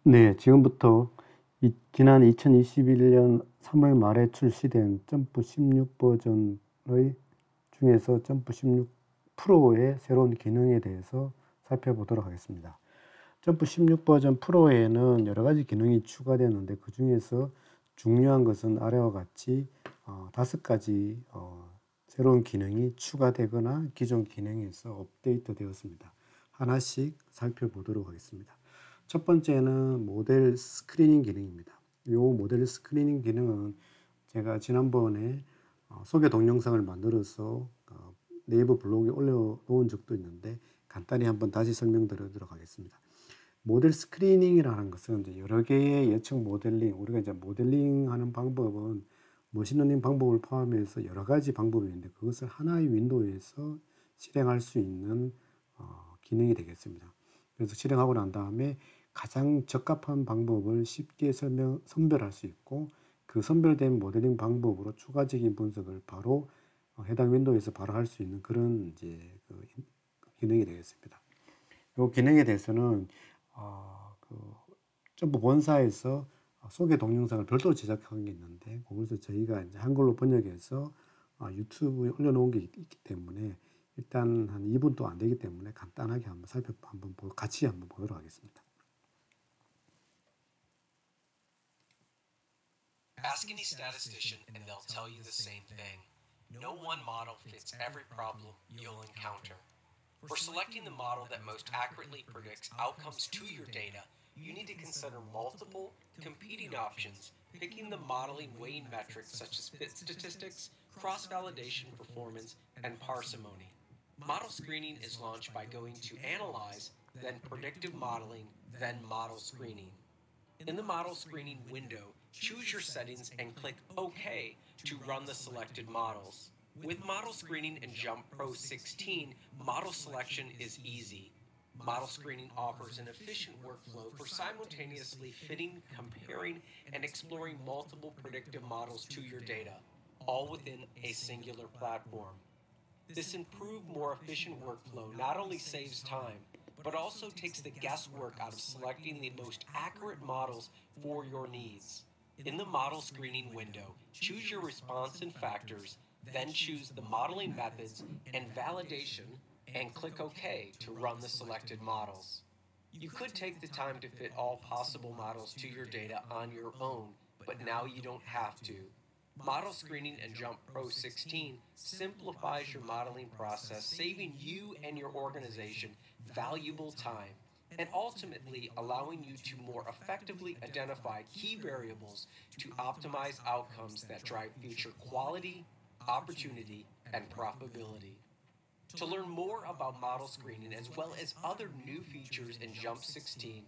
네, 지금부터 지난 2021년 3월 말에 출시된 점프 16 버전의 중에서 점프 16 프로의 새로운 기능에 대해서 살펴보도록 하겠습니다. 점프 16 버전 프로에는 여러 가지 기능이 추가되는데 그 중에서 중요한 것은 아래와 같이 5가지 새로운 기능이 추가되거나 기존 기능에서 업데이트 되었습니다. 하나씩 살펴보도록 하겠습니다. 첫 번째는 모델 스크리닝 기능입니다. 이 모델 스크리닝 기능은 제가 지난번에 소개 동영상을 만들어서 네이버 블로그에 올려놓은 적도 있는데 간단히 한번 다시 설명드리도록 하겠습니다. 모델 스크리닝이라는 것은 이제 여러 개의 예측 모델링, 우리가 이제 모델링하는 방법은 머신러닝 방법을 포함해서 여러 가지 방법이 있는데 그것을 하나의 윈도우에서 실행할 수 있는 기능이 되겠습니다. 그래서 실행하고 난 다음에 가장 적합한 방법을 쉽게 선별할 수 있고 그 선별된 모델링 방법으로 추가적인 분석을 바로 해당 윈도우에서 바로 할 수 있는 그런 이제 그 기능이 되겠습니다. 이 기능에 대해서는 그 점프 본사에서 소개 동영상을 별도로 제작한 게 있는데 그것을 저희가 이제 한글로 번역해서 유튜브에 올려놓은 게 있기 때문에 일단 한 2분도 안 되기 때문에 간단하게 같이 한번 보도록 하겠습니다. Ask any statistician and they'll tell you the same thing. No one model fits every problem you'll encounter. For selecting the model that most accurately predicts outcomes to your data, you need to consider multiple competing options, picking the modeling weighing metrics such as fit statistics, cross-validation performance, and parsimony. Model screening is launched by going to Analyze, then Predictive Modeling, then Model Screening. In the model screening window, choose your settings and click OK to run the selected models. With model screening in JUMP Pro 16, model selection is easy. Model screening offers an efficient workflow for simultaneously fitting, comparing, and exploring multiple predictive models to your data, all within a singular platform. This improved, more efficient workflow not only saves time, but also takes the guesswork out of selecting the most accurate models for your needs. In the model screening window, choose your response and factors, then choose the modeling methods and validation, and click OK to run the selected models. You could take the time to fit all possible models to your data on your own, but now you don't have to. Model screening in JUMP Pro 16 simplifies your modeling process, saving you and your organization valuable time, and ultimately allowing you to more effectively identify key variables to optimize outcomes that drive future quality, opportunity, and profitability. To learn more about model screening as well as other new features in JUMP 16,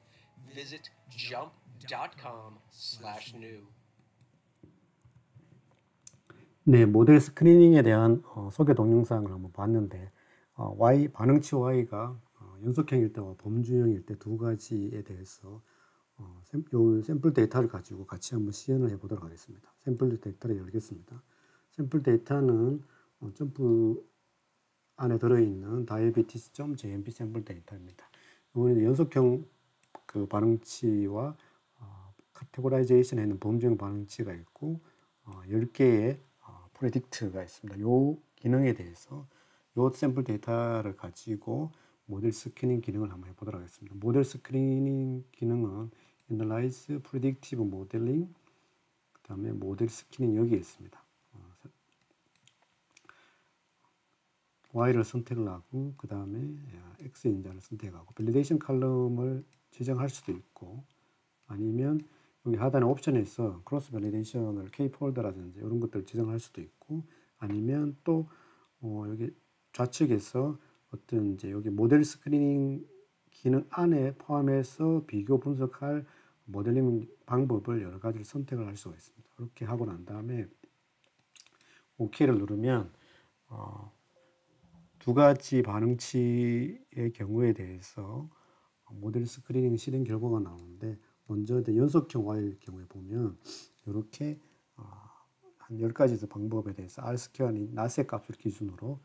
visit jump.com/new. 네, 모델 스크리닝에 대한 소개 동영상을 한번 봤는데 반응치 Y가 연속형일 때와 범주형일 때 두 가지에 대해서 샘플 데이터를 가지고 같이 한번 시연을 해보도록 하겠습니다. 샘플 데이터를 열겠습니다. 샘플 데이터는 점프 안에 들어있는 diabetes.jmp 샘플 데이터입니다. 이거는 연속형 그 반응치와 카테고라이제이션에는 범주형 반응치가 있고 10개의 프레딕트가 있습니다. 이 기능에 대해서 이 샘플 데이터를 가지고 모델 스크리닝 기능을 한번 해보도록 하겠습니다. 모델 스크리닝 기능은 Analyze, Predictive Modeling, 그 다음에 모델 스크리닝 여기에 있습니다. Y를 선택을 하고 그 다음에 X 인자를 선택하고 밸리데이션 칼럼을 지정할 수도 있고 아니면 여기 하단의 옵션에서 크로스 밸리데이션을 K 폴더라든지 이런 것들을 지정할 수도 있고 아니면 또 여기 좌측에서 어떤 이제 여기 모델 스크리닝 기능 안에 포함해서 비교 분석할 모델링 방법을 여러 가지를 선택을 할 수가 있습니다. 그렇게 하고 난 다음에 OK를 누르면 두 가지 반응치의 경우에 대해서 모델 스크리닝 실행 결과가 나오는데 먼저 연속형 Y의 경우에 보면 이렇게 한 10가지 방법에 대해서 R-스퀘어는 낫의 값을 기준으로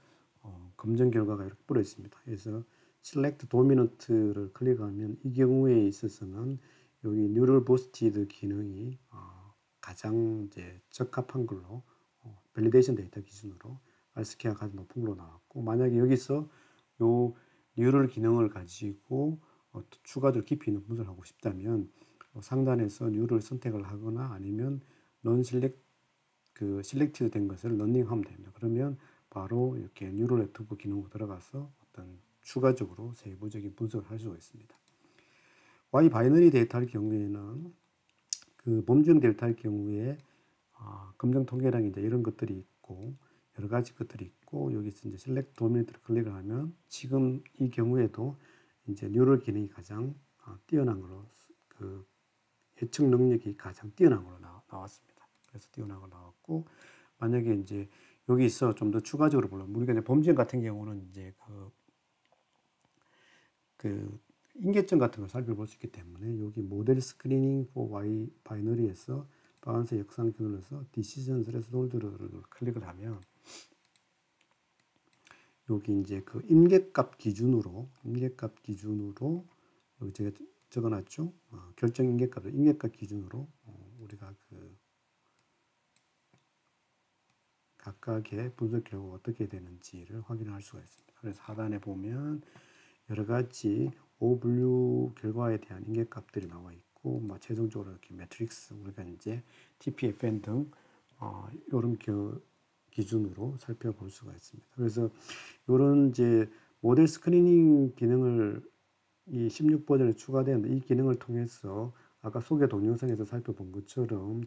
검증 결과가 이렇게 뿌려 있습니다. 그래서 Select Dominant를 클릭하면 이 경우에 있어서는 여기 뉴럴 보스티드 기능이 가장 이제 적합한 걸로 밸리데이션 데이터 기준으로 R스퀘어가 가장 높은 걸로 나왔고, 만약에 여기서 요 뉴럴 기능을 가지고 추가적으로 깊이 있는 분석을 하고 싶다면 상단에서 뉴럴 선택을 하거나 아니면 넌 실렉티드 된 것을 러닝하면 됩니다. 그러면 바로 이렇게 뉴럴 네트워크 기능으로 들어가서 어떤 추가적으로 세부적인 분석을 할 수가 있습니다. Y 바이너리 데이터의 경우에는 그 범주형 데이터의 경우에 검정 통계랑 이제 이런 것들이 있고 여러 가지 것들이 있고, 여기서 이제 셀렉트 도미네이터를 클릭을 하면 지금 이 경우에도 이제 뉴럴 기능이 가장 뛰어난 걸로, 그 예측 능력이 가장 뛰어난 걸로 나왔습니다. 그래서 뛰어난 걸로 나왔고, 만약에 이제 여기서 좀 더 추가적으로 보려면 우리가 이제 범주형 같은 경우는 이제 그 인계점 같은 걸 살펴볼 수 있기 때문에 여기 모델 스크리닝 for Y 바이너리에서 바운스 역상키 눌러서 디시전 스레스홀드를 클릭을 하면 여기 이제 그 임계값 기준으로 여기 제가 적어놨죠. 결정 임계값 기준으로 우리가 그 각각의 분석 결과가 어떻게 되는지를 확인할 수가 있습니다. 그래서 하단에 보면 여러 가지 오분류 결과에 대한 임계값들이 나와 있고, 최종적으로 이렇게 매트릭스 우리가 이제 TPFN 등 이런 기준으로 살펴볼 수가 있습니다. 그래서 이런 이제 모델 스크리닝 기능을 이 16버전에 추가된 이 기능을 통해서 아까 소개 동영상에서 살펴본 것처럼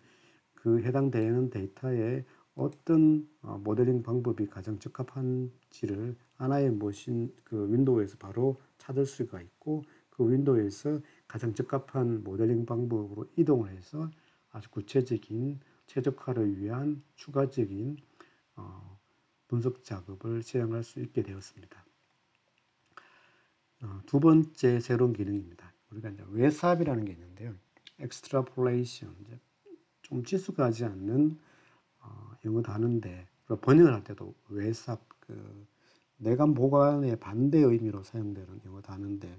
그 해당되는 데이터에 어떤 모델링 방법이 가장 적합한지를 하나의 그 윈도우에서 바로 찾을 수가 있고, 그 윈도우에서 가장 적합한 모델링 방법으로 이동을 해서 아주 구체적인 최적화를 위한 추가적인 분석 작업을 시행할 수 있게 되었습니다. 두 번째 새로운 기능입니다. 우리가 이제 외삽이라는 게 있는데요. extrapolation, 이제 좀 친숙하지 않는 영어 단어인데 번역을 할 때도 외삽, 내감 보관의 반대 의미로 사용되는 영어 단어인데,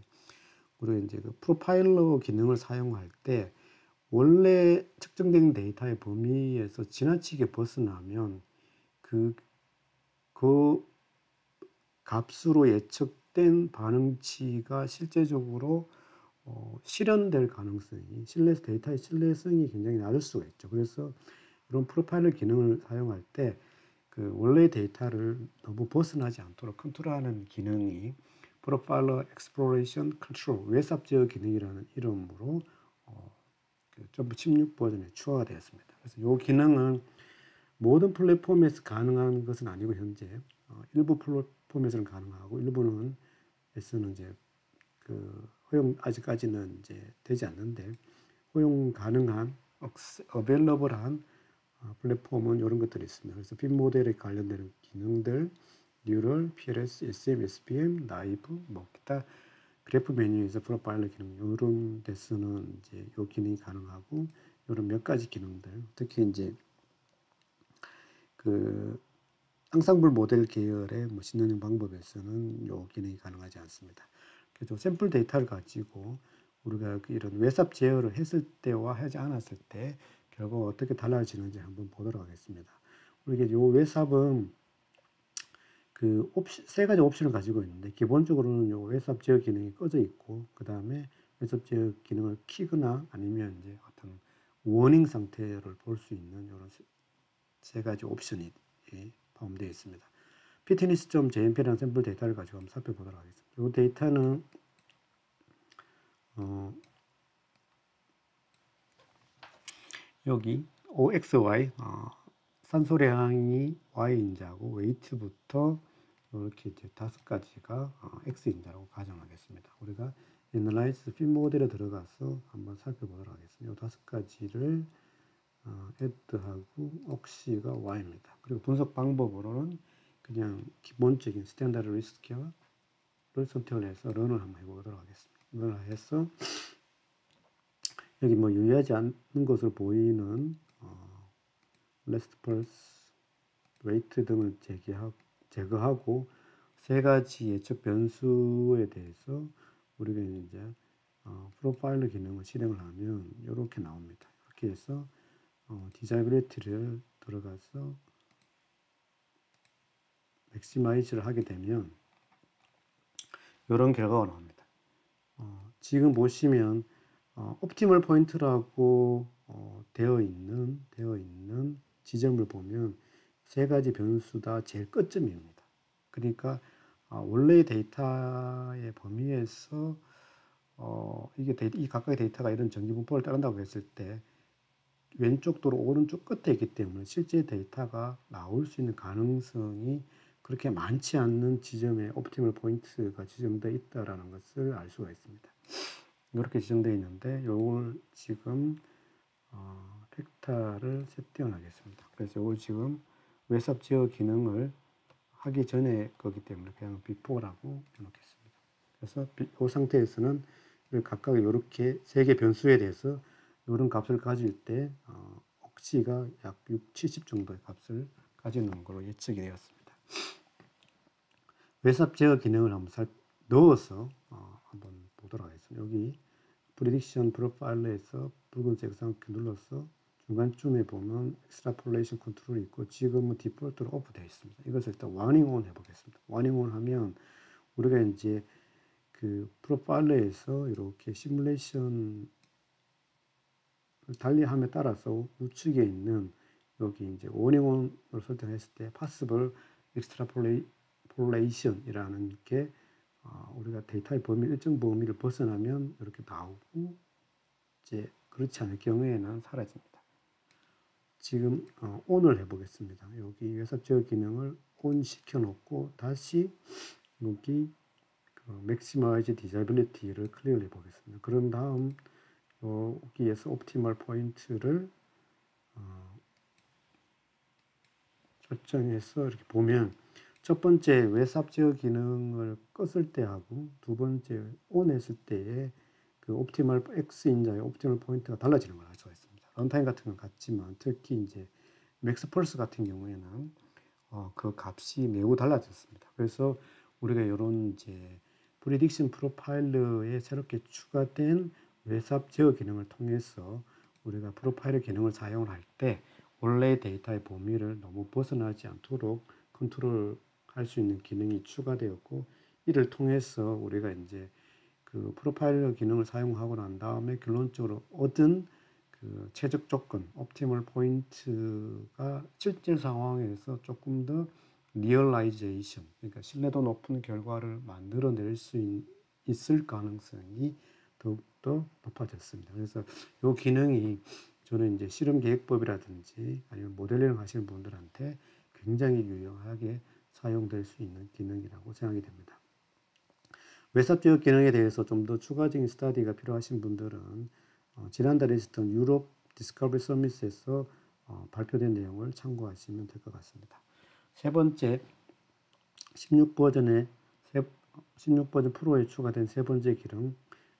우리가 이제 그 프로파일러 기능을 사용할 때 원래 측정된 데이터의 범위에서 지나치게 벗어나면 그 값으로 예측된 반응치가 실제적으로 실현될 가능성이, 데이터의 신뢰성이 굉장히 낮을 수가 있죠. 그래서 이런 프로파일러 기능을 사용할 때 그 원래 데이터를 너무 벗어나지 않도록 컨트롤하는 기능이 프로파일러 엑스플로레이션 컨트롤 외삽 제어 기능이라는 이름으로 점프 16 버전에 추가가 되었습니다. 그래서 이 기능은 모든 플랫폼에서 가능한 것은 아니고 현재 일부 플랫폼에서는 가능하고 일부는 이제 허용 아직까지는 이제 되지 않는데, 허용 가능한 어베일러블한 플랫폼은 이런 것들이 있습니다. 그래서 빔 모델에 관련되는 기능들, 뉴럴, PLS, SM, SPM, 나이브, 기타 그래프 메뉴에서 프로파일러 기능 이런 데서는 이제 이 기능이 가능하고, 이런 몇 가지 기능들, 특히 이제 그 앙상블 모델 계열의 머신러닝 방법에서는 이 기능이 가능하지 않습니다. 그래서 샘플 데이터를 가지고 우리가 이런 외삽 제어를 했을 때와 하지 않았을 때 결과가 어떻게 달라지는지 한번 보도록 하겠습니다. 우리가 이 외삽은 세 가지 옵션을 가지고 있는데, 기본적으로는 이 외삽 제어 기능이 꺼져 있고, 그 다음에 외삽 제어 기능을 키거나 아니면 이제 어떤 워닝 상태를 볼 수 있는 이런 세 가지 옵션이 포함되어 있습니다. fitness.jmp라는 샘플 데이터를 가지고 한번 살펴보도록 하겠습니다. 이 데이터는 여기 OXY 산소량이 Y인자고 웨이트부터 이렇게 이제 5가지가 X인자라고 가정하겠습니다. 우리가 Analyze 핀 모델에 들어가서 한번 살펴보도록 하겠습니다. 이 5가지를 add하고 ox가 Y입니다. 그리고 분석 방법으로는 그냥 기본적인 스탠다드 리스퀘어를 선택을 해서 런을 한번 해보도록 하겠습니다. 런을 해서 여기 유의하지 않는 것을 보이는 레스트 펄스, 웨이트 등을 제거하고 세 가지 예측 변수에 대해서 우리가 이제 프로파일러 기능을 실행을 하면 이렇게 나옵니다. 이렇게 해서 디자이빌리티를 들어가서 맥시마이즈를 하게 되면 이런 결과가 나옵니다. 지금 보시면 옵티멀 포인트라고 되어 있는 지점을 보면 세 가지 변수 다 제일 끝점입니다. 그러니까 원래의 데이터의 범위에서 이 각각의 데이터가 이런 정기 분포를 따른다고 했을 때 왼쪽 도로 오른쪽 끝에 있기 때문에 실제 데이터가 나올 수 있는 가능성이 그렇게 많지 않는 지점에 옵티멀 포인트가 지정되어 있다는 것을 알 수가 있습니다. 이렇게 지정되어 있는데 이걸 지금 팩타를 세팅을 하겠습니다. 그래서 이걸 지금 웹삽 제어 기능을 하기 전에 거기 때문에 그냥 before라고 해놓겠습니다. 그래서 이 상태에서는 각각 이렇게 세 개 변수에 대해서 이런 값을 가질 때 억지가 약 6, 70 정도의 값을 가지는 걸로 예측이 되었습니다. 웹삽 제어 기능을 한번 넣어서 한번 보도록 하겠습니다. 여기 프리딕션 프로파일러에서 붉은색 상표 눌러서 중간쯤에 보면 extrapolation 컨트롤이 있고 지금은 디폴트로 오프 되어 있습니다. 이것을 일단 워닝 온 해보겠습니다. 워닝 온 하면 우리가 이제 그 프로파일러에서 이렇게 시뮬레이션을 달리함에 따라서 우측에 있는 여기 이제 워닝 온을 설정했을 때 possible extrapolation이라는 게 우리가 데이터의 일정 범위를 벗어나면 이렇게 나오고 이제 그렇지 않을 경우에는 사라집니다. 지금 ON을 해보겠습니다. 여기 웹삽 제어 기능을 ON 시켜놓고 다시 여기 Maximize Disability를 클릭을 해보겠습니다. 그런 다음 여기에서 옵티멀 포인트를 설정해서 이렇게 보면 첫 번째 웹삽 제어 기능을 껐을 때하고 두 번째 ON 했을 때의 그 옵티멀 X인자의 옵티멀 포인트가 달라지는 걸 알 수가 있습니다. 런타임 같은 건 같지만 특히 이제 맥스 펄스 같은 경우에는 그 값이 매우 달라졌습니다. 그래서 우리가 이런 이제 프리딕션 프로파일러에 새롭게 추가된 웹삽 제어 기능을 통해서 우리가 프로파일러 기능을 사용을 할 때 원래 데이터의 범위를 너무 벗어나지 않도록 컨트롤할 수 있는 기능이 추가되었고 이를 통해서 우리가 이제 그 프로파일러 기능을 사용하고 난 다음에 결론적으로 얻은 그 최적 조건, 옵티멀 포인트가 실제 상황에서 조금 더 리얼라이제이션, 그러니까 신뢰도 높은 결과를 만들어낼 수 있을 가능성이 더욱더 높아졌습니다. 그래서 이 기능이 저는 이제 실험 계획법이라든지 아니면 모델링 하시는 분들한테 굉장히 유용하게 사용될 수 있는 기능이라고 생각이 됩니다. 웹삽 제어 기능에 대해서 좀 더 추가적인 스터디가 필요하신 분들은 지난달에 있었던 유럽 디스커버리 서밋에서 발표된 내용을 참고하시면 될 것 같습니다. 세 번째, 16버전 프로에 추가된 세 번째 기능,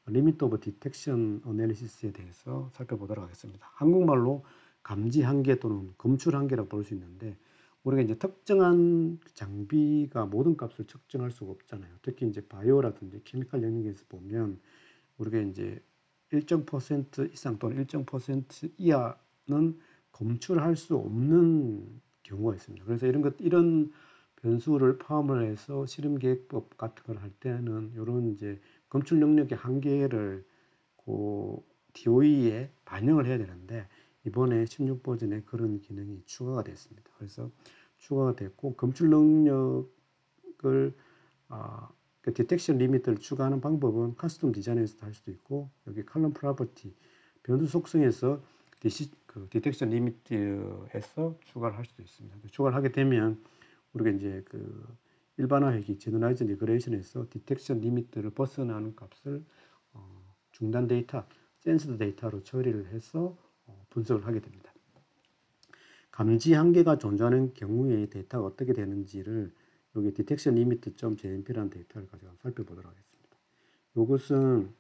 리미트 오브 디텍션 어널리시스에 대해서 살펴보도록 하겠습니다. 한국말로 감지 한계 또는 검출 한계라고 볼 수 있는데 우리가 이제 특정한 장비가 모든 값을 측정할 수가 없잖아요. 특히 이제 바이오라든지 케미칼 영역에서 보면 우리가 이제 일정 퍼센트 이상 또는 일정 퍼센트 이하는 검출할 수 없는 경우가 있습니다. 그래서 이런 변수를 포함을 해서 실험 계획법 같은 걸 할 때는 이런 이제 검출 능력의 한계를 그 DOE에 반영을 해야 되는데 이번에 16버전에 그런 기능이 추가가 됐습니다. 그래서 추가가 됐고 검출 능력을 그 디텍션 리미트를 추가하는 방법은 커스텀 디자인에서도 할 수도 있고 여기 컬럼 프로퍼티 변수 속성에서 디텍션 리미트에서 추가를 할 수도 있습니다. 추가를 하게 되면 우리가 이제 그 일반화 회기 제너라이즈 리그레이션에서 디텍션 리미트를 벗어나는 값을 중단 데이터, 센스드 데이터로 처리를 해서 분석을 하게 됩니다. 감지 한계가 존재하는 경우에 데이터가 어떻게 되는지를 여기 디텍션 리미트.jmp라는 데이터를 가지고 살펴보도록 하겠습니다. 이것은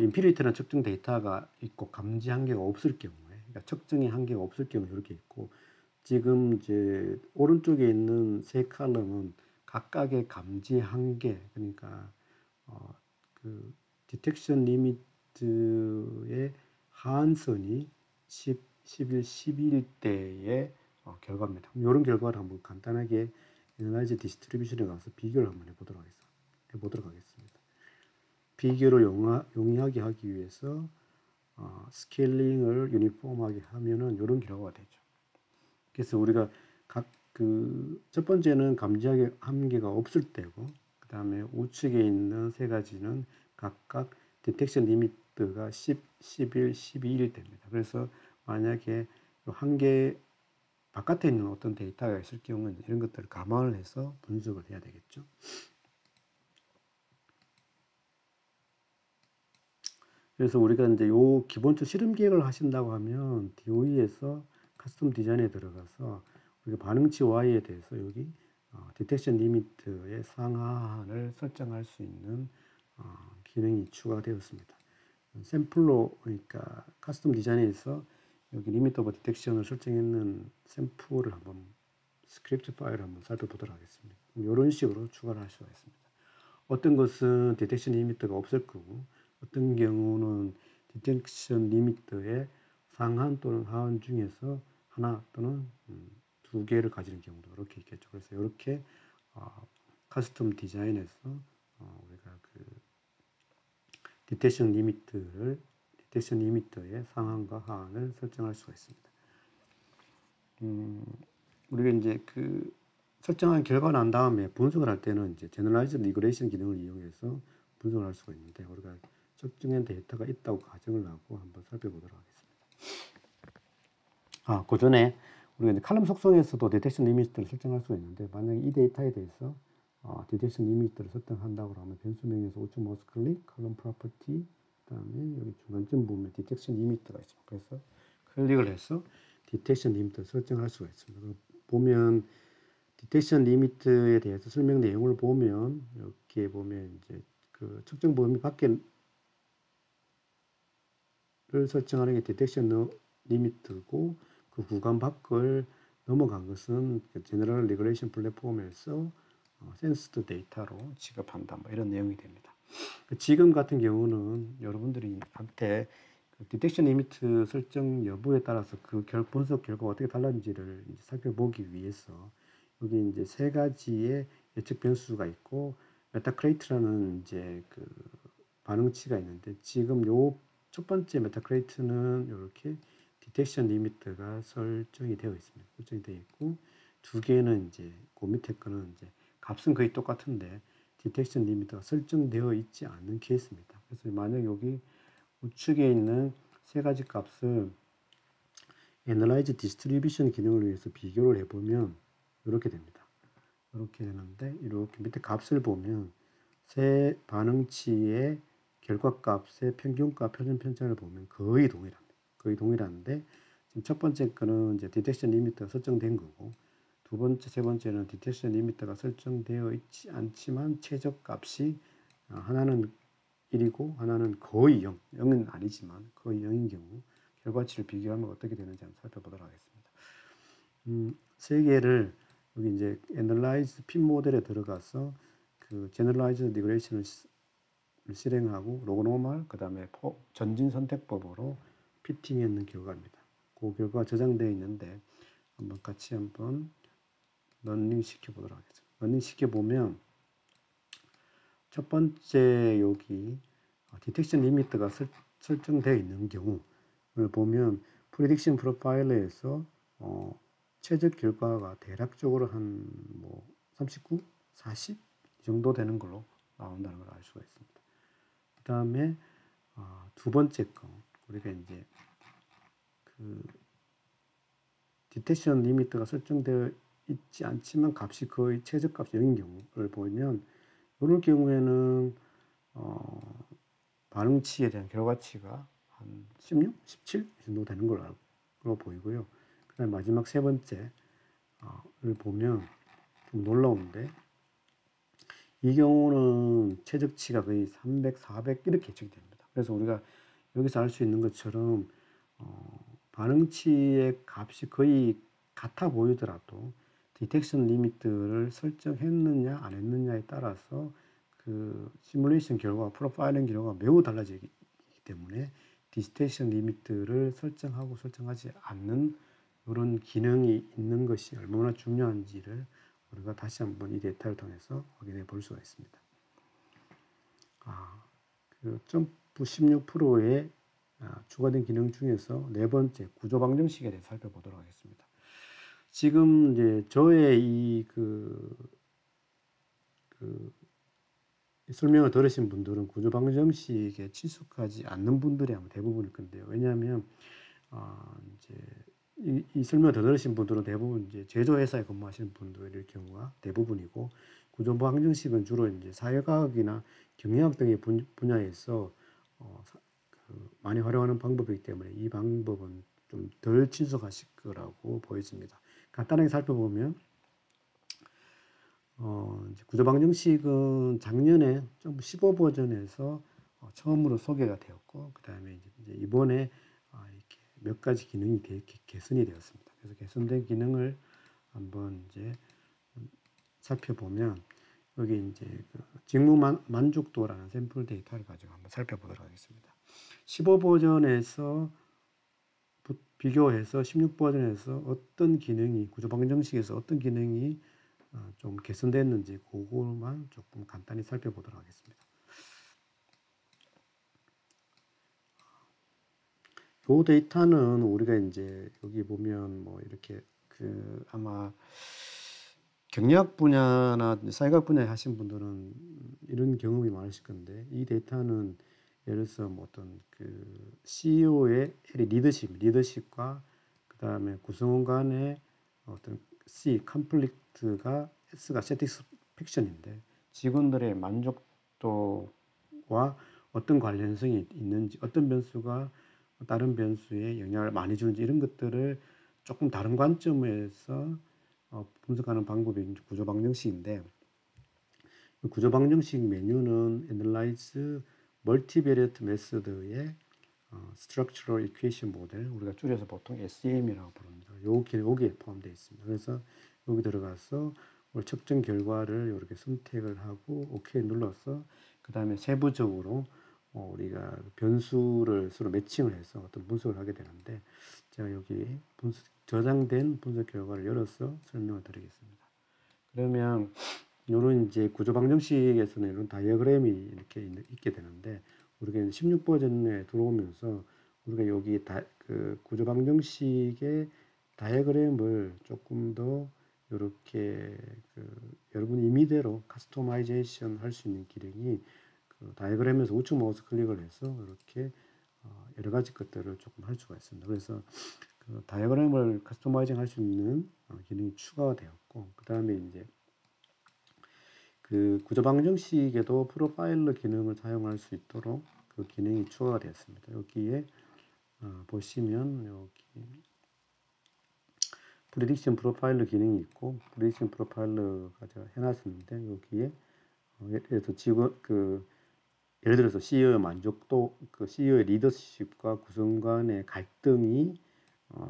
인피니티라는 측정 데이터가 있고 감지 한계가 없을 경우에, 그러니까 측정의 한계가 없을 경우에 이렇게 있고 지금 이제 오른쪽에 있는 세 칼럼은 각각의 감지 한계, 그러니까 그 디텍션 리미트의 하한선이 10, 11, 12일대의 결과입니다. 이런 결과를 한번 간단하게 에너라이즈 디스트리뷰션에 가서 비교를 한번 해보도록 하겠습니다. 비교를 용이하게 하기 위해서 스케일링을 유니폼하게 하면은 이런 결과가 되죠. 그래서 우리가 첫 번째는 감지하기 한계가 없을 때고, 그 다음에 우측에 있는 세 가지는 각각 디텍션 리미트가 10, 11, 12일 됩니다. 그래서 만약에 한계 바깥에 있는 어떤 데이터가 있을 경우는 이런 것들을 감안을 해서 분석을 해야 되겠죠. 그래서 우리가 이제 요 기본적 실험 계획을 하신다고 하면 DOE에서 커스텀 디자인에 들어가서 우리가 반응치 Y에 대해서 여기 디텍션 리미트의 상하한을 설정할 수 있는 기능이 추가되었습니다. 샘플로, 그러니까 커스텀 디자인에서 여기 리미트 오브 디텍션을 설정했는 샘플을 한번 스크립트 파일을 한번 살펴보도록 하겠습니다. 이런 식으로 추가를 할 수가 있습니다. 어떤 것은 디텍션 리미트가 없을 거고, 어떤 경우는 디텍션 리미트의 상한 또는 하한 중에서 하나 또는 두 개를 가지는 경우도 이렇게 있겠죠. 그래서 이렇게 커스텀 디자인에서 우리가 그 디텍션 리미트의 상한과 하한을 설정할 수가 있습니다. 우리가 이제 그 설정한 결과가 난 다음에 분석을 할 때는 이제 제너럴라이즈 리그레이션 기능을 이용해서 분석을 할 수가 있는데, 우리가 측정한 데이터가 있다고 가정을 하고 한번 살펴보도록 하겠습니다. 그 전에 우리가 이제 칼럼 속성에서도 디텍션 리미트를 설정할 수가 있는데, 만약에 이 데이터에 대해서 디텍션 리미트를 설정한다고 하면 변수명에서 우측 마우스 클릭, 칼럼 프로퍼티, 그다음에 여기 중간쯤 보면 디텍션 리미트가 있습니다. 그래서 클릭을 해서 디텍션 리미트를 설정할 수가 있습니다. 보면 디텍션 리미트에 대해서 설명 내용을 보면 이렇게 보면 이제 그 측정 범위 밖에를 설정하는 게 디텍션 리미트고, 그 구간 밖을 넘어간 것은 제너럴 리그레이션 플랫폼에서 센스드 데이터로 취급한다, 뭐 이런 내용이 됩니다. 지금 같은 경우는 여러분들이 한테 디텍션 리미트 설정 여부에 따라서 그 분석 결과가 어떻게 달랐는지를 살펴보기 위해서 여기 이제 세 가지의 예측 변수가 있고 메타크레이트라는 이제 그 반응치가 있는데, 지금 요 첫 번째 메타크레이트는 이렇게 디텍션 리미트가 설정이 되어 있습니다. 설정이 되어 있고, 두 개는 이제 그 밑에 거는 이제 값은 거의 똑같은데 디텍션 리미트가 설정되어 있지 않는 케이스입니다. 그래서 만약 여기 우측에 있는 세 가지 값을 Analyze Distribution 기능을 위해서 비교를 해보면 이렇게 됩니다. 이렇게 되는데, 이렇게 밑에 값을 보면 세 반응치의 결과값의 평균값, 표준 편차를 보면 거의 동일합니다. 거의 동일한데, 지금 첫 번째 거는 이제 디텍션 리미트가 설정된 거고, 두 번째, 세 번째는 디텍션 리미트가 설정되어 있지 않지만 최저값이 하나는 1이고 하나는 거의 0, 0은 아니지만 거의 0인 경우 결과치를 비교하면 어떻게 되는지 한번 살펴보도록 하겠습니다. 세 개를 여기 이제 Analyze Fit 모델에 들어가서 그 Generalized Regression을 실행하고 로그노멀, 그 다음에 전진 선택법으로 피팅했는 결과입니다. 그 결과가 저장되어 있는데 한번 같이 한번 런닝 시켜보도록 하겠습니다. 런닝 시켜보면 첫 번째 여기 디텍션 리미트가 설정되어 있는 경우를 보면 프리딕션 프로파일러에서 최적 결과가 대략적으로 한 뭐 39, 40 이 정도 되는 걸로 나온다는 걸 알 수가 있습니다. 그 다음에 두 번째 거, 우리가 이제 그 디텍션 리미트가 설정되어 있지 않지만 값이 거의 최저값이 0인 경우를 보면, 이럴 경우에는 반응치에 대한 결과치가 한 16, 17 정도 되는 걸로 보이고요. 그 다음에 마지막 세 번째를 보면 좀 놀라운데, 이 경우는 최적치가 거의 300, 400 이렇게 예측이 됩니다. 그래서 우리가 여기서 알 수 있는 것처럼 반응치의 값이 거의 같아 보이더라도 디텍션 리미트를 설정했느냐 안 했느냐에 따라서 그 그 시뮬레이션 결과, 프로파일링 결과가 매우 달라지기 때문에 디스테이션 리미트를 설정하고 설정하지 않는 이런 기능이 있는 것이 얼마나 중요한지를 우리가 다시 한번 이 데이터를 통해서 확인해 볼 수가 있습니다. 그 점프 16%의 추가된 기능 중에서 네 번째 구조 방정식에 대해서 살펴보도록 하겠습니다. 지금 이제 저의 이 설명을 들으신 분들은 구조 방정식에 친숙하지 않는 분들이 아마 대부분일 건데요. 왜냐하면 이제 이 설명을 들으신 분들은 대부분 이제 제조회사에 근무하시는 분들일 경우가 대부분이고, 구조 방정식은 주로 이제 사회과학이나 경영학 등의 분야에서 많이 활용하는 방법이기 때문에 이 방법은 좀 덜 친숙하실 거라고 보여집니다. 간단하게 살펴보면 이제 구조 방정식은 작년에 좀 15 버전에서 처음으로 소개가 되었고, 그 다음에 이제 이번에 이렇게 몇 가지 기능이 개선이 되었습니다. 그래서 개선된 기능을 한번 이제 살펴보면, 여기 이제 그 직무 만족도라는 샘플 데이터를 가지고 한번 살펴보도록 하겠습니다. 15 버전에서 비교해서 16 버전에서 어떤 기능이, 구조 방정식에서 어떤 기능이 좀 개선됐는지 그거만 조금 간단히 살펴보도록 하겠습니다. 이 데이터는 우리가 이제 여기 보면 뭐 이렇게 아마 경영학 분야나 사회학 분야에 하신 분들은 이런 경험이 많으실 건데, 이 데이터는 예를 들어서 뭐 어떤 그 CEO의 리더십과 그 다음에 구성원 간의 어떤 컨플릭트가, S가 satisfaction인데, 직원들의 만족도와 어떤 관련성이 있는지, 어떤 변수가 다른 변수에 영향을 많이 주는지, 이런 것들을 조금 다른 관점에서 분석하는 방법이 구조 방정식인데, 구조 방정식 메뉴는 Analyze Multivariate Method의 Structural Equation 모델, 우리가 줄여서 보통 SEM이라고 부릅니다. 여기에 포함되어 있습니다. 그래서 여기 들어가서 측정 결과를 이렇게 선택을 하고 OK 눌러서, 그 다음에 세부적으로 우리가 변수를 서로 매칭을 해서 어떤 분석을 하게 되는데, 제가 여기 저장된 분석 결과를 열어서 설명을 드리겠습니다. 그러면 이런 이제 구조 방정식에서는 이런 다이어그램이 이렇게 있게 되는데, 우리가 16 버전에 들어오면서 우리가 여기 그 구조 방정식의 다이어그램을 조금 더 이렇게 여러분이 임의대로 커스터마이제이션 할 수 있는 기능이 그 다이어그램에서 우측 마우스 클릭을 해서 이렇게 여러 가지 것들을 조금 할 수가 있습니다. 그래서 그 다이어그램을 커스터마이징 할 수 있는 기능이 추가가 되었고, 그 다음에 이제 그 구조 방정식에도 프로파일러 기능을 사용할 수 있도록 그 기능이 추가가 되었습니다. 여기에 보시면 여기 프리딕션 프로파일러 기능이 있고, 프리딕션 프로파일러가 제가 해놨었는데, 여기에 예를 들어서 CEO의 만족도, 그 CEO의 리더십과 구성 간의 갈등이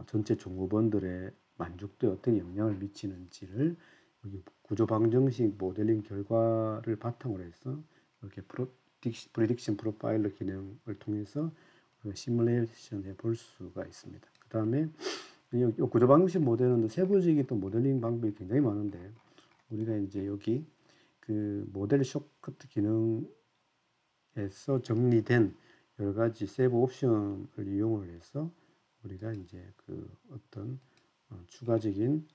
전체 종업원들의 만족도에 어떻게 영향을 미치는지를 여기 구조 방정식 모델링 결과를 바탕으로 해서 이렇게 프리딕션 프로파일러 기능을 통해서 시뮬레이션 해볼 수가 있습니다. 그 다음에 이 구조 방정식 모델은 세부적인 또 모델링 방법이 굉장히 많은데, 우리가 이제 여기 그 모델 쇼커트 기능에서 정리된 여러 가지 세부 옵션을 이용을 해서 우리가 이제 그 어떤 추가적인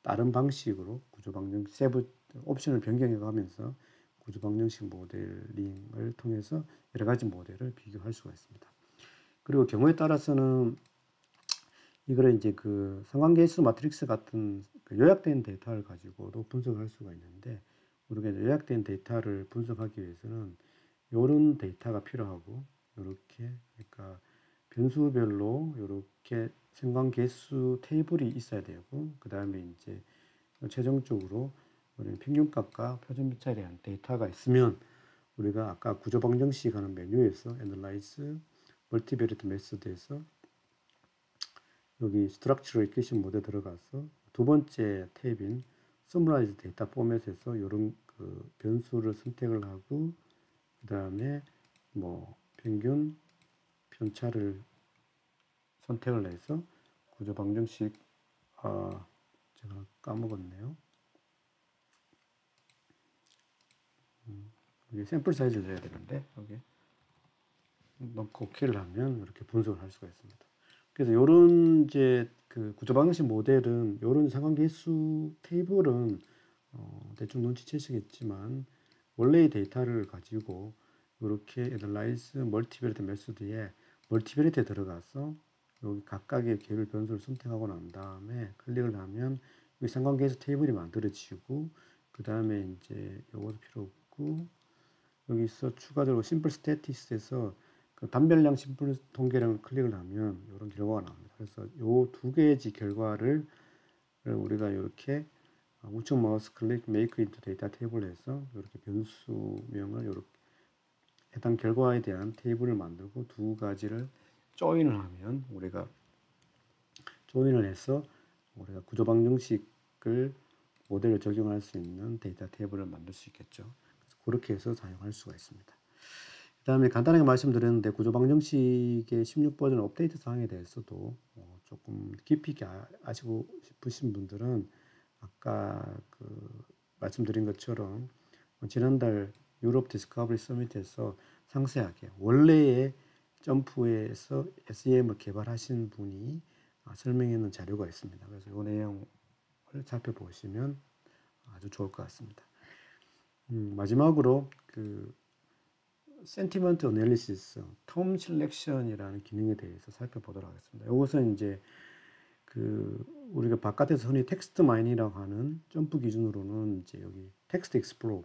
다른 방식으로 구조 방정식 세부 옵션을 변경해 가면서 구조 방정식 모델링을 통해서 여러 가지 모델을 비교할 수가 있습니다. 그리고 경우에 따라서는 이거를 이제 그 상관계수 마트릭스 같은 그 요약된 데이터를 가지고도 분석할 수가 있는데, 우리가 요약된 데이터를 분석하기 위해서는 이런 데이터가 필요하고, 이렇게 그러니까 변수별로 이렇게 상관계수 테이블이 있어야 되고, 그 다음에 이제 최종적으로 우리는 평균값과 표준비차에 대한 데이터가 있으면, 우리가 아까 구조 방정식 하는 메뉴에서 Analyze Multivariate Method에서 여기 Structural Equation 모드에 들어가서 두 번째 탭인 Summarize Data Format에서 이런 그 변수를 선택을 하고 그 다음에 뭐 평균 편차를 선택을 해서 구조 방정식 제가 까먹었네요. 여기 샘플 사이즈를 줘야 되는데 여기 넣고 OK를 하면 이렇게 분석을 할 수가 있습니다. 그래서 요런 이제 그 구조 방정식 모델은 요런 상관계수 테이블은 대충 눈치채시겠지만 원래의 데이터를 가지고 이렇게 Analyze Multivariate 메소드에 멀티베리티에 들어가서 여기 각각의 개별 변수를 선택하고 난 다음에 클릭을 하면 여기 상관계수 테이블이 만들어지고 그 다음에 이제 요것도 필요 없고 여기서 추가적으로 심플 스태티스에서 그 단별량 심플 통계량을 클릭을 하면 이런 결과가 나옵니다. 그래서 요 두 개의 결과를 우리가 이렇게 우측 마우스 클릭 make into data 테이블에서 이렇게 변수명을 이렇게 해당 결과에 대한 테이블을 만들고 두 가지를 조인을 하면 우리가 조인을 해서 우리가 구조 방정식을 모델을 적용할 수 있는 데이터 테이블을 만들 수 있겠죠. 그래서 그렇게 해서 사용할 수가 있습니다. 그 다음에 간단하게 말씀드렸는데 구조 방정식의 16버전 업데이트 사항에 대해서도 조금 깊이 있게 아시고 싶으신 분들은 아까 그 말씀드린 것처럼 지난달 유럽 디스커버리 서밋에서 상세하게 원래의 점프에서 SEM을 개발하신 분이 설명해 놓은 자료가 있습니다. 그래서 이 내용을 살펴보시면 아주 좋을 것 같습니다. 마지막으로 그 센티먼트 어널리시스, 텀 셀렉션이라는 기능에 대해서 살펴보도록 하겠습니다. 이것은 이제 그 우리가 바깥에서 흔히 텍스트 마인이라고 하는 점프 기준으로는 이제 여기 텍스트 익스플로어,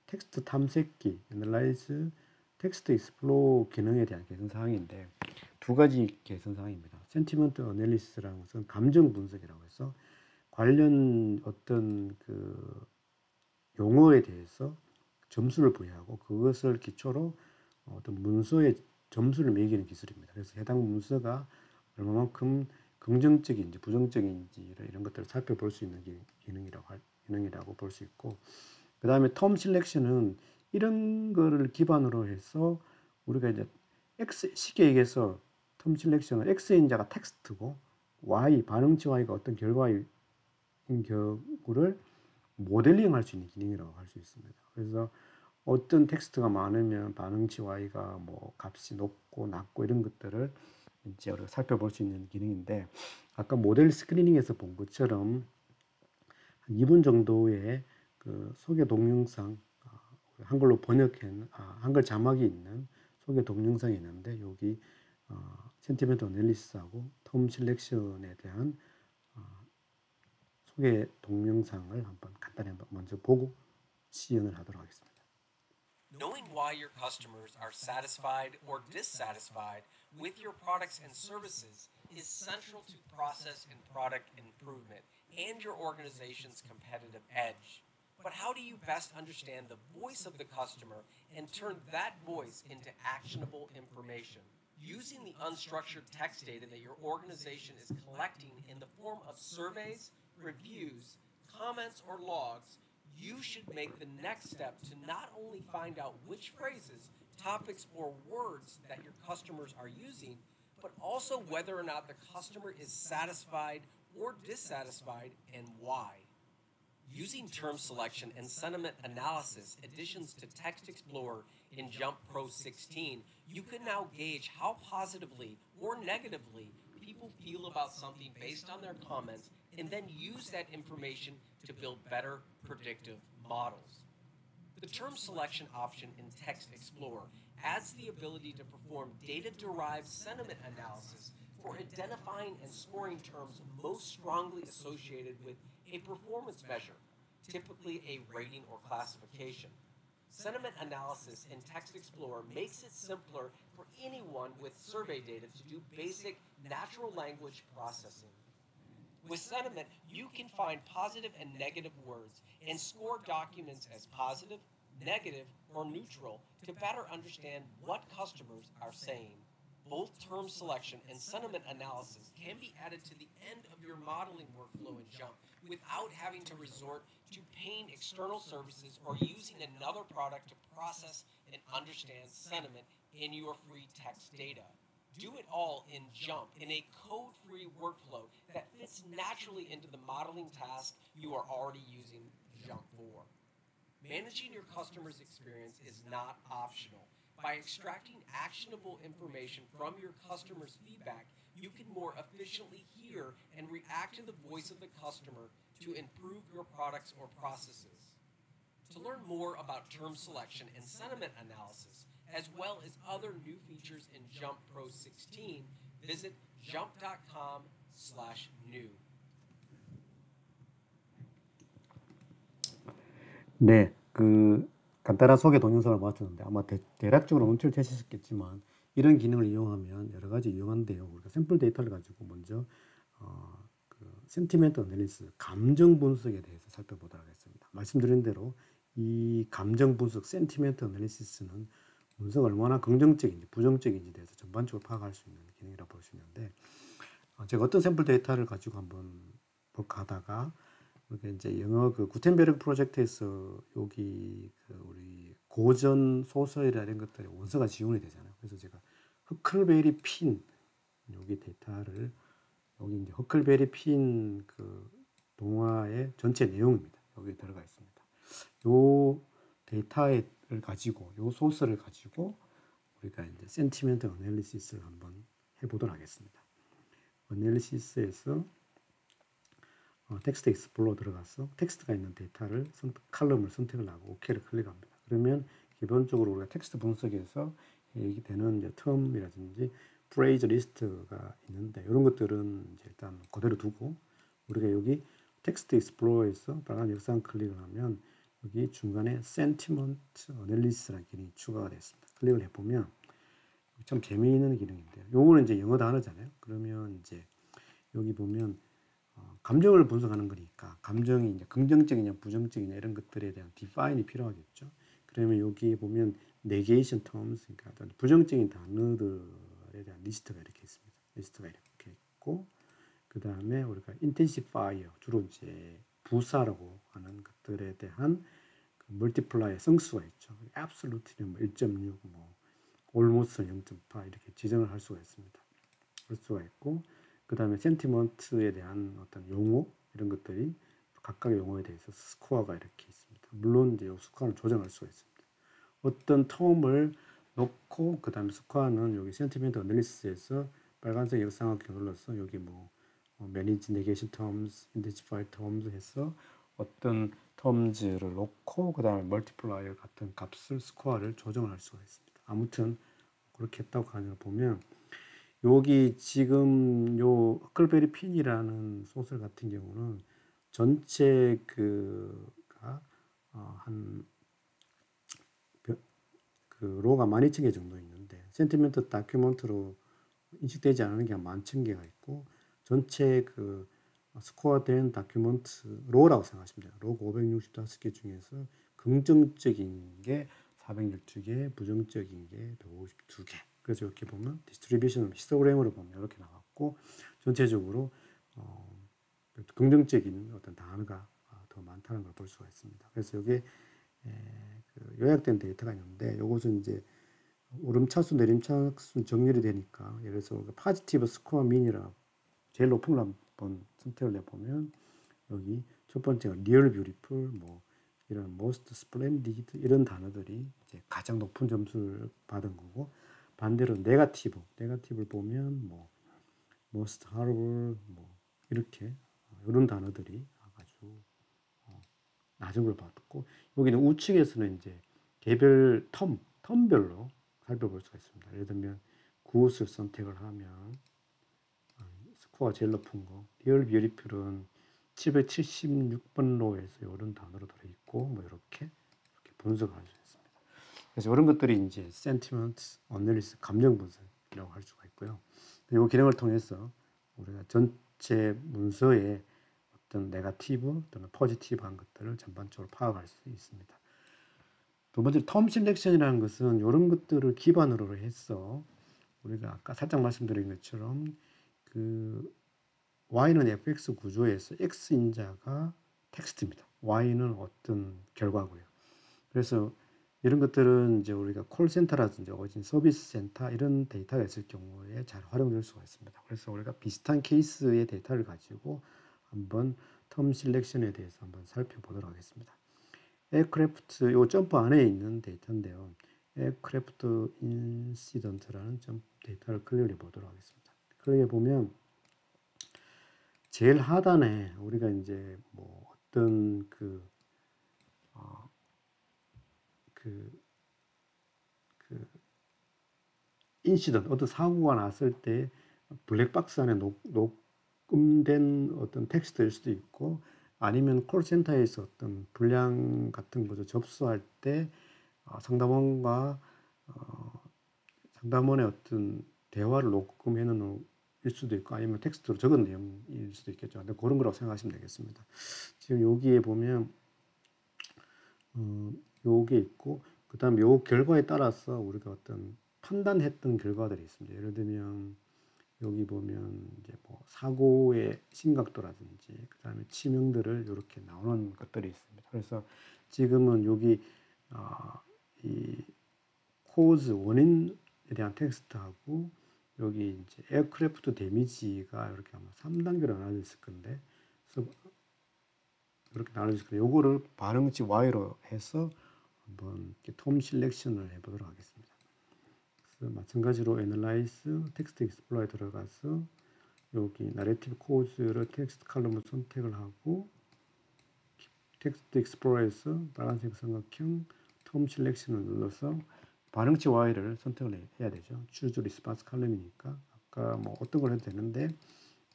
텍스트 탐색기, 애널라이즈 텍스트 익스플로어 기능에 대한 개선 사항인데 두 가지 개선 사항입니다. 센티먼트 어널리시스라는 것은 감정 분석이라고 해서 관련 어떤 그 용어에 대해서 점수를 부여하고 그것을 기초로 어떤 문서에 점수를 매기는 기술입니다. 그래서 해당 문서가 얼마만큼 긍정적인지 부정적인지 이런 것들을 살펴볼 수 있는 기능이라고 볼 수 있고 그 다음에 텀 셀렉션은 이런 거를 기반으로 해서 우리가 이제 쉽게 얘기해서 텀 셀렉션은 X인자가 텍스트고 Y, 반응치 Y가 어떤 결과인 경우를 모델링 할 수 있는 기능이라고 할 수 있습니다. 그래서 어떤 텍스트가 많으면 반응치 Y가 뭐 값이 높고 낮고 이런 것들을 이제 우리가 살펴볼 수 있는 기능인데 아까 모델 스크리닝에서 본 것처럼 한 2분 정도의 그 소개 동영상 한글로 번역한 한글 자막이 있는 소개 동영상이 있는데 여기 센티멘트 어널리시스하고 텀 셀렉션에 대한 소개 동영상을 한번 간단히 먼저 보고 시연을 하도록 하겠습니다. Knowing why your customers are satisfied or dissatisfied with your products and services is central to process and product improvement and your organization's competitive edge. But how do you best understand the voice of the customer and turn that voice into actionable information? Using the unstructured text data that your organization is collecting in the form of surveys, reviews, comments, or logs, you should make the next step to not only find out which phrases, topics, or words that your customers are using, but also whether or not the customer is satisfied or dissatisfied and why. Using term selection and sentiment analysis additions to Text Explorer in JMP Pro 16, you can now gauge how positively or negatively people feel about something based on their comments and then use that information to build better predictive models. The term selection option in Text Explorer adds the ability to perform data-derived sentiment analysis for identifying and scoring terms most strongly associated with a performance measure, typically a rating or classification. Sentiment analysis in Text Explorer makes it simpler for anyone with survey data to do basic natural language processing. With sentiment, you can find positive and negative words and score documents as positive, negative, or neutral to better understand what customers are saying. Both term selection and sentiment analysis can be added to the end of your modeling workflow in JMP without having to resort to paying external services or using another product to process and understand sentiment in your free text data. Do it all in JUMP in a code-free workflow that fits naturally into the modeling task you are already using JUMP for. Managing your customer's experience is not optional. By extracting actionable information from your customer's feedback, you can more efficiently hear and react to the voice of the customer to improve your products or processes. To learn more about term selection and sentiment analysis, as well as other new features in JUMP Pro 16, visit jump.com/new. 네, 그 간단한 소개 동영상을 봤었는데 아마 대략적으로 눈치를 채셨겠지만 이런 기능을 이용하면 여러 가지 유용한데요. 우리가 샘플 데이터를 가지고 먼저 그 센티멘트 어널리시스, 감정 분석에 대해서 살펴보도록 하겠습니다. 말씀드린 대로 이 감정 분석, 센티멘트 어널리시스는 문서가 얼마나 긍정적인지 부정적인지 대해서 전반적으로 파악할 수 있는 기능이라고 볼 수 있는데 제가 어떤 샘플 데이터를 가지고 한번 볼까 하다가 이게 이제 영어 그 구텐베르그 프로젝트에서 여기 그 우리 고전 소설이나 이런 것들이 원서가 지원이 되잖아요. 그래서 제가 허클베리 핀 여기 데이터를 여기 이제 허클베리 핀 그 동화의 전체 내용입니다. 여기 들어가 있습니다. 요 데이터를 가지고 요 소스를 가지고 우리가 이제 센티멘트 어널리시스를 한번 해보도록 하겠습니다. 어널리시스에서 텍스트 익스플로러 들어가서 텍스트가 있는 데이터를 칼럼을 선택을 하고 OK를 클릭합니다. 그러면 기본적으로 우리가 텍스트 분석에서 얘기되는 이제 텀이라든지 프레이즈 리스트가 있는데 이런 것들은 이제 일단 그대로 두고 우리가 여기 텍스트 익스플로러에서 빨간 역상 클릭을 하면 여기 중간에 센티먼트 어널리시스라는 기능이 추가가 됐습니다. 클릭을 해보면 참 재미있는 기능인데요. 요거는 이제 영어 단어잖아요. 그러면 이제 여기 보면 감정을 분석하는 거니까 감정이 이제 긍정적이냐 부정적이냐 이런 것들에 대한 디파인이 필요하겠죠. 그러면 여기 보면 negation terms, 그러니까 어떤 부정적인 단어들에 대한 리스트가 이렇게 있습니다. 리스트가 이렇게 있고 그 다음에 우리가 intensifier, 주로 이제 부사라고 하는 것들에 대한 그 multiplier 성수가 있죠. absolute는 뭐 1.6, 뭐 almost 0.8 이렇게 지정을 할 수가 있습니다. 할 수가 있고 그 다음에 센티먼트에 대한 어떤 용어 이런 것들이 각각의 용어에 대해서 스코어가 이렇게 있습니다. 물론 이제 스코어를 조정할 수가 있습니다. 어떤 텀을 놓고 그 다음에 스코어는 여기 센티멘트 어널리시스에서 빨간색 역삼각형 눌러서 여기 뭐 manage negation terms, intensify terms 해서 어떤 terms를 놓고 그 다음에 multiplier 같은 값을 스코어를 조정할 수가 있습니다. 아무튼 그렇게 했다고 하는 걸 보면 여기 지금 요 허클베리 핀이라는 소설 같은 경우는 전체 그가 한 그 로가 12,000개 정도 있는데 센티멘트 다큐멘트로 인식되지 않는 게 한 11,000개가 있고 전체 그 스코어된 다큐멘트 로라고 생각하시면 돼요. 로가 565개 중에서 긍정적인 게 412개, 부정적인 게 152개. 그래서 이렇게 보면 디스트리뷰션 히스토그램으로 보면 이렇게 나왔고 전체적으로 긍정적인 어떤 단어가 더 많다는 걸 볼 수가 있습니다. 그래서 여기에 그 요약된 데이터가 있는데 이것은 이제 오름차수 내림차수 정렬이 되니까 예를 들어서 파지티브 스코어 민이라 제일 높은 걸 한번 선택을 해보면 여기 첫 번째가 리얼 뷰티풀 뭐 이런 most splendid 이런 단어들이 이제 가장 높은 점수를 받은 거고 반대로 네거티브를 보면 뭐 most horrible 뭐 이렇게 이런 단어들이 아주 낮은 걸 받았고 여기는 우측에서는 이제 개별 텀별로 살펴볼 수가 있습니다. 예를 들면 굿을 선택을 하면 스코어가 제일 높은 거 리얼 뷰티풀은 776번 로에서 이런 단어로 들어있고 뭐 이렇게 분석을 할 수 있습니다. 그래서 이런 것들이 이제 센티먼트 어널리시스 감정 분석이라고 할 수가 있고요. 이 기능을 통해서 우리가 전체 문서의 어떤 네거티브 또는 포지티브한 것들을 전반적으로 파악할 수 있습니다. 두 번째 텀 셀렉션이라는 것은 이런 것들을 기반으로 해서 우리가 아까 살짝 말씀드린 것처럼 그 y는 fx 구조에서 x인자가 텍스트입니다. Y는 어떤 결과고요. 그래서 이런 것들은 이제 우리가 콜센터라든지 어진 서비스 센터 이런 데이터가 있을 경우에 잘 활용될 수가 있습니다. 그래서 우리가 비슷한 케이스의 데이터를 가지고 한번 텀 실렉션에 대해서 한번 살펴보도록 하겠습니다. 에어크래프트 요 점프 안에 있는 데이터인데요. 에어크래프트 인시던트라는 점프 데이터를 클릭해 보도록 하겠습니다. 클릭해 보면 제일 하단에 우리가 이제 뭐 어떤 인시던트 어떤 사고가 났을 때 블랙박스 안에 녹음된 어떤 텍스트일 수도 있고 아니면 콜센터에서 어떤 불량 같은 것을 접수할 때 상담원과 상담원의 어떤 대화를 녹음해 놓은 일 수도 있고 아니면 텍스트로 적은 내용일 수도 있겠죠. 근데 그런 거라고 생각하시면 되겠습니다. 지금 여기에 보면 요게 있고 그다음 요 결과에 따라서 우리가 어떤 판단했던 결과들이 있습니다. 예를 들면 여기 보면 이제 뭐 사고의 심각도라든지 그다음에 치명들을 이렇게 나오는 것들이 있습니다. 그래서 지금은 여기 이 코즈 원인에 대한 텍스트하고 여기 이제 에어크래프트 데미지가 이렇게 아마 3단계로 나눠져 있을 건데 이렇게 나눠져 있을 건데 요거를 반응치 Y로 해서 한번 톰 실렉션을 해보도록 하겠습니다. 그래서 마찬가지로 Analyze, 텍스트 익스플로러에 들어가서 여기 나레티브 코즈를 텍스트 칼럼을 선택을 하고 텍스트 익스플로러에서 빨간색 삼각형 톰 실렉션을 눌러서 반응치 Y를 선택을 해야 되죠. Choose Response 칼럼이니까 아까 뭐 어떤 걸 해도 되는데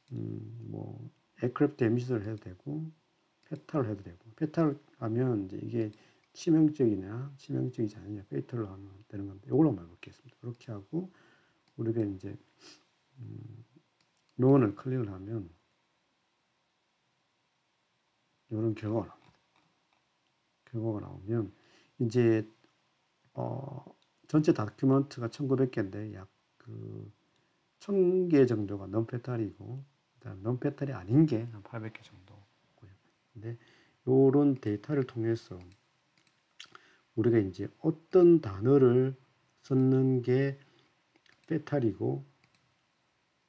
뭐 에어크래프트 데미지를 해도 되고 페탈을 해도 되고 페탈 하면 이제 이게 치명적이냐 치명적이지 않느냐 페이터를 하면 되는 건데 이걸로 한번 해보겠습니다. 그렇게 하고 우리가 이제 노원을 클릭을 하면 이런 결과가 나옵니다. 결과가 나오면 이제 전체 다큐멘트가 1900개인데 약 1000개 정도가 non-페탈이고 그다음 non-페탈이 아닌 게 한 800개 정도고요. 근데 이런 데이터를 통해서 우리가 이제 어떤 단어를 썼는 게 페탈이고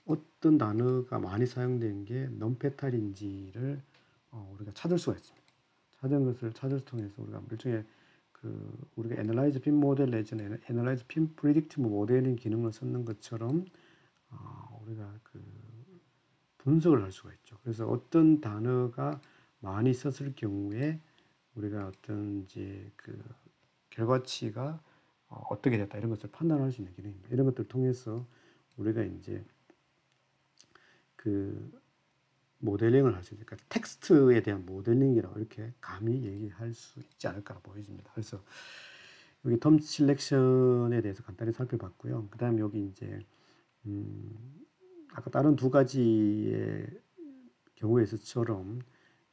어떤 단어가 많이 사용된 게 non-페탈인지를 우리가 찾을 수가 있습니다. 찾은 것을 찾을 통해서 우리가 일종의 우리가 애널라이즈 핀 모델 내지는 애널라이즈 핀 프리딕티브 모델링 기능을 썼는 것처럼 우리가 분석을 할 수가 있죠. 그래서 어떤 단어가 많이 썼을 경우에 우리가 어떤 이제 결과치가 어떻게 됐다 이런 것을 판단할 수 있는 기능입니다. 이런 것들을 통해서 우리가 이제 모델링을 할 수 있으니까 텍스트에 대한 모델링이라고 이렇게 감히 얘기할 수 있지 않을까 보여집니다. 그래서 여기 텀 실렉션에 대해서 간단히 살펴봤고요. 그 다음 여기 이제 아까 다른 두 가지의 경우에서처럼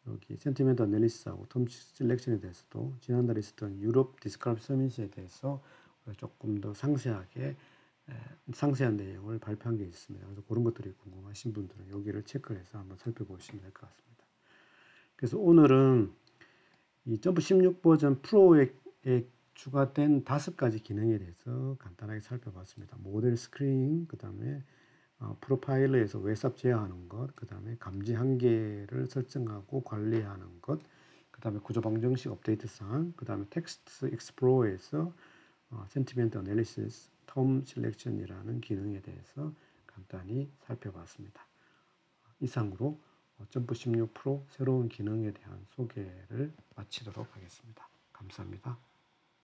여기 센티멘트 애널리시스하고 텀 실렉션에 대해서도 지난달에 있었던 유럽 디스크립 서밋에 대해서 조금 더 상세한 내용을 발표한 게 있습니다. 그래서 그런 것들이 궁금하신 분들은 여기를 체크해서 한번 살펴보시면 될 것 같습니다. 그래서 오늘은 이 점프 16 버전 프로에 추가된 5가지 기능에 대해서 간단하게 살펴봤습니다. 모델 스크리닝, 그 다음에 프로파일러에서 외삽 제어하는 것, 그 다음에 감지 한계를 설정하고 관리하는 것, 그 다음에 구조 방정식 업데이트 사항, 그 다음에 텍스트 익스플로러에서 센티멘트 애널리시스, 텀 실렉션이라는 기능에 대해서 간단히 살펴봤습니다. 이상으로 점프 16 프로 새로운 기능에 대한 소개를 마치도록 하겠습니다. 감사합니다.